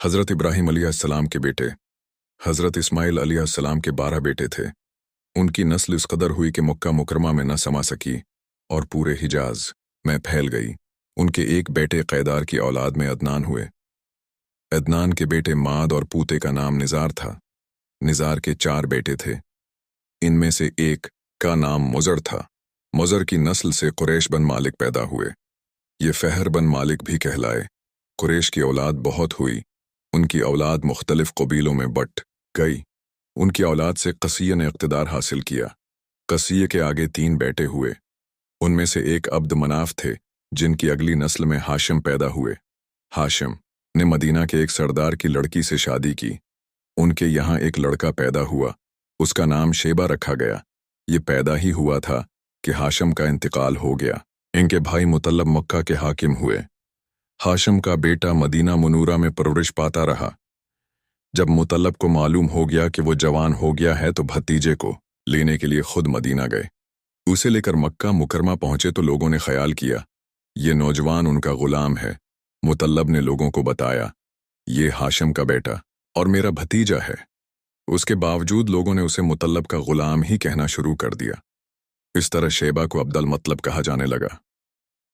हज़रत इब्राहीम अलैहिस्सलाम के बेटे हज़रत इस्माइल अलैहिस्सलाम के 12 बेटे थे। उनकी नस्ल इस कदर हुई कि मक्का मुकरमा में न समा सकी और पूरे हिजाज में फैल गई। उनके एक बेटे कैदार की औलाद में अदनान हुए। अदनान के बेटे माद और पूते का नाम निज़ार था। निज़ार के 4 बेटे थे। इनमें से एक का नाम मुज़र था। मुज़र की नस्ल से कुरैश बन मालिक पैदा हुए। ये फ़हर बन मालिक भी कहलाए। कुरैश की औलाद बहुत हुई। उनकी औलाद मुख्तलिफ कबीलों में बट गई। उनकी औलाद से कसीय ने इक़्तिदार हासिल किया। कसीय के आगे 3 बेटे हुए। उनमें से एक अब्द मनाफ थे, जिनकी अगली नस्ल में हाशिम पैदा हुए। हाशिम ने मदीना के एक सरदार की लड़की से शादी की। उनके यहाँ एक लड़का पैदा हुआ। उसका नाम शेबा रखा गया। ये पैदा ही हुआ था कि हाशिम का इंतकाल हो गया। इनके भाई मुतल्लब मक्का के हाकिम हुए। हाशिम का बेटा मदीना मुनूरा में परवरिश पाता रहा। जब मुतल्लब को मालूम हो गया कि वो जवान हो गया है तो भतीजे को लेने के लिए खुद मदीना गए। उसे लेकर मक्का मुकरमा पहुंचे तो लोगों ने ख्याल किया ये नौजवान उनका गुलाम है। मुतल्लब ने लोगों को बताया ये हाशिम का बेटा और मेरा भतीजा है। उसके बावजूद लोगों ने उसे मुतल्लब का गुलाम ही कहना शुरू कर दिया। इस तरह शेबा को अब्दुल मतलब कहा जाने लगा।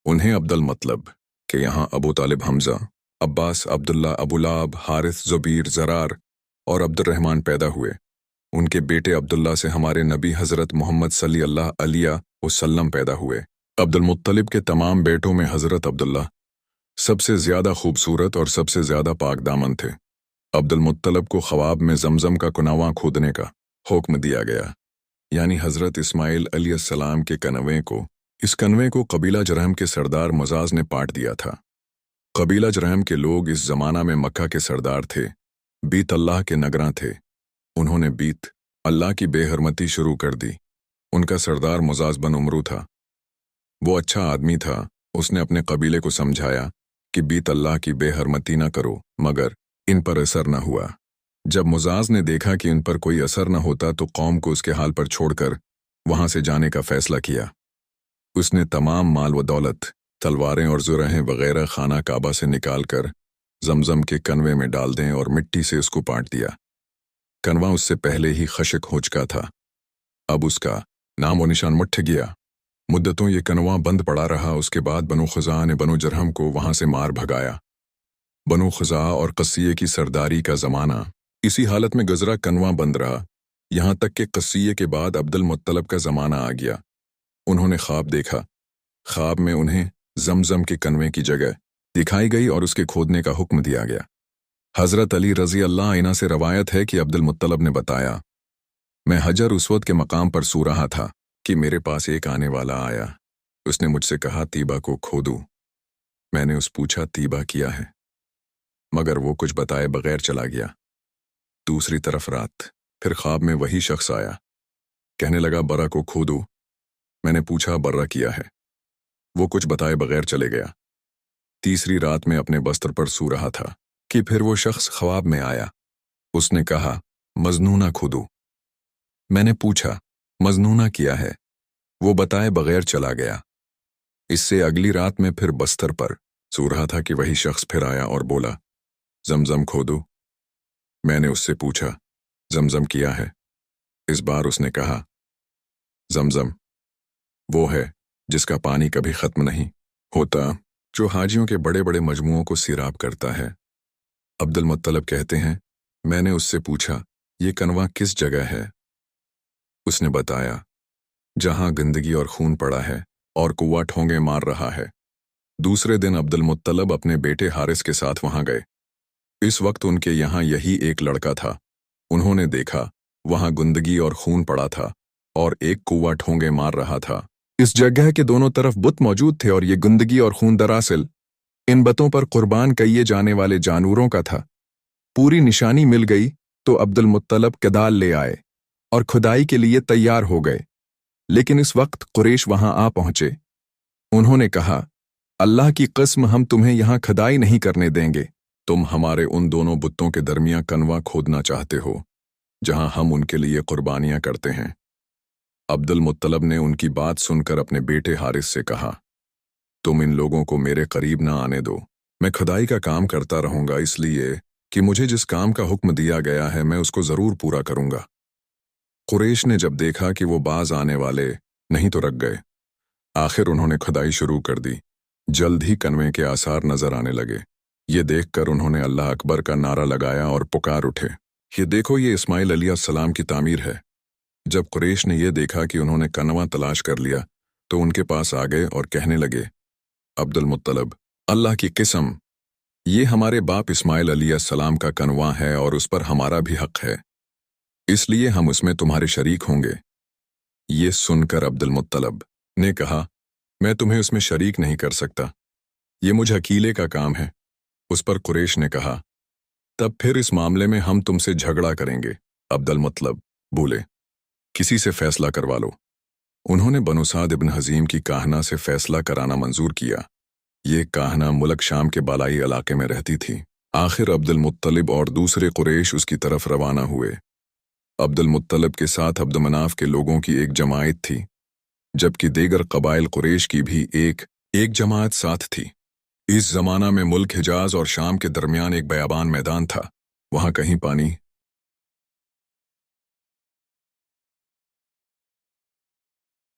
उन्हें अब्दुल मतलब के यहाँ अबू तालिब, हमजा, अब्बास, अब्दुल्ला, अबुलाब, हारिस, ज़ुबीर, ज़रार और अब्दुर्रहमान पैदा हुए। उनके बेटे अब्दुल्ला से हमारे नबी हज़रत मोहम्मद सल्लल्लाहु अलैहि वसल्लम पैदा हुए। अब्दुल मुत्तलिब के तमाम बेटों में हज़रत अब्दुल्ला सबसे ज़्यादा खूबसूरत और सबसे ज़्यादा पाक दामन थे। अब्दुल मुत्तलिब को ख्वाब में जमजम का कुनवा खोदने का हुक्म दिया गया, यानी हज़रत इस्माइल अलैहिस्सलाम के कनवे को। इस कनवे को कबीला जरहम के सरदार मुजाज ने पाट दिया था। कबीला जरहम के लोग इस ज़माना में मक्का के सरदार थे। बीत अल्लाह के नगरां थे। उन्होंने बीत अल्लाह की बेहरमती शुरू कर दी। उनका सरदार मुजाज बन उमरू था। वो अच्छा आदमी था। उसने अपने कबीले को समझाया कि बीत अल्लाह की बेहरमती न करो, मगर इन पर असर न हुआ। जब मुजाज ने देखा कि इन पर कोई असर न होता तो कौम को उसके हाल पर छोड़कर वहां से जाने का फैसला किया। उसने तमाम माल व दौलत, तलवारें और जुरहें वगैरह खाना काबा से निकालकर जमजम के कनवे में डाल दें और मिट्टी से उसको पाट दिया। कनवा उससे पहले ही खशक हो चुका था। अब उसका नाम व निशान मुट्ठ गया। मुद्दतों ये कनवा बंद पड़ा रहा। उसके बाद बनु खुज़ा ने बनु जरहम को वहां से मार भगाया। बनु खुज़ा और कस्सिये की सरदारी का ज़माना इसी हालत में गुज़रा। कनवा बंद रहा, यहाँ तक कि कस्सिये के बाद अब्दुल मुत्तलब का ज़माना आ गया। उन्होंने ख्वाब देखा। ख्वाब में उन्हें जमजम के कनवे की जगह दिखाई गई और उसके खोदने का हुक्म दिया गया। हज़रत अली रज़ी अल्लाह अन्हु से रवायत है कि अब्दुल मुत्तलब ने बताया, मैं हजर उसवद के मकाम पर सो रहा था कि मेरे पास एक आने वाला आया। उसने मुझसे कहा तीबा को खोदूं। मैंने उस पूछा तीबा किया है, मगर वो कुछ बताए बगैर चला गया। दूसरी तरफ रात फिर ख्वाब में वही शख्स आया। कहने लगा बर्रा को खोदो। मैंने पूछा बर्रा किया है। वो कुछ बताए बगैर चले गया। तीसरी रात में अपने बस्तर पर सो रहा था कि फिर वो शख्स ख्वाब में आया। उसने कहा मजनूना खोदो। मैंने पूछा मजनूना किया है। वो बताए बगैर चला गया। इससे अगली रात में फिर बस्तर पर सो रहा था कि वही शख्स फिर आया और बोला जमजम खोदो। मैंने उससे पूछा जमजम किया है। इस बार उसने कहा जमजम वो है जिसका पानी कभी खत्म नहीं होता, जो हाजियों के बड़े बड़े मजमुओं को सिराब करता है। अब्दुल मुत्तलब कहते हैं, मैंने उससे पूछा ये कनवा किस जगह है। उसने बताया जहां गंदगी और खून पड़ा है और कुआं ठोंगे मार रहा है। दूसरे दिन अब्दुल मुत्तलब अपने बेटे हारिस के साथ वहां गए। इस वक्त उनके यहाँ यही एक लड़का था। उन्होंने देखा वहां गंदगी और खून पड़ा था और एक कुआं ठोंगे मार रहा था। इस जगह के दोनों तरफ बुत मौजूद थे और ये गंदगी और खून दरअसल इन बतों पर कुर्बान किए जाने वाले जानवरों का था। पूरी निशानी मिल गई तो अब्दुल मुत्तलब कदाल ले आए और खुदाई के लिए तैयार हो गए। लेकिन इस वक्त कुरैश वहां आ पहुंचे। उन्होंने कहा अल्लाह की कसम हम तुम्हें यहां खुदाई नहीं करने देंगे। तुम हमारे उन दोनों बुतों के दरमियां कनवा खोदना चाहते हो जहां हम उनके लिए कुर्बानियां करते हैं। अब्दुल मुत्तलब ने उनकी बात सुनकर अपने बेटे हारिस से कहा तुम इन लोगों को मेरे करीब ना आने दो। मैं खुदाई का काम करता रहूंगा, इसलिए कि मुझे जिस काम का हुक्म दिया गया है मैं उसको ज़रूर पूरा करूंगा। कुरैश ने जब देखा कि वो बाज आने वाले नहीं तो रख गए। आखिर उन्होंने खुदाई शुरू कर दी। जल्द ही कनवे के आसार नजर आने लगे। ये देखकर उन्होंने अल्लाह अकबर का नारा लगाया और पुकार उठे, ये देखो, ये इस्माइल अलैहिस्सलाम की तामीर है। जब कुरैश ने यह देखा कि उन्होंने कनवा तलाश कर लिया तो उनके पास आ गए और कहने लगे, अब्दुल मुत्तलब, अल्लाह की कसम, ये हमारे बाप इस्माइल अलैहिस्सलाम का कनवा है और उस पर हमारा भी हक है, इसलिए हम उसमें तुम्हारे शरीक होंगे। ये सुनकर अब्दुल मुत्तलब ने कहा, मैं तुम्हें उसमें शरीक नहीं कर सकता, ये मुझ अकीले का काम है। उस पर कुरैश ने कहा, तब फिर इस मामले में हम तुमसे झगड़ा करेंगे। अब्दुल मुत्तलब बोले, किसी से फैसला करवा लो। उन्होंने बनु साद इब्न हज़ीम की काहना से फैसला कराना मंजूर किया। ये काहना मुल्क शाम के बालाई इलाके में रहती थी। आखिर अब्दुल मुत्तलिब और दूसरे कुरैश उसकी तरफ रवाना हुए। अब्दुल मुत्तलिब के साथ अब्द मनाफ के लोगों की एक जमायत थी, जबकि दीगर कबाइल कुरैश की भी एक जमात साथ थी। इस जमाना में मुल्क हिजाज और शाम के दरमियान एक बयाबान मैदान था। वहां कहीं पानी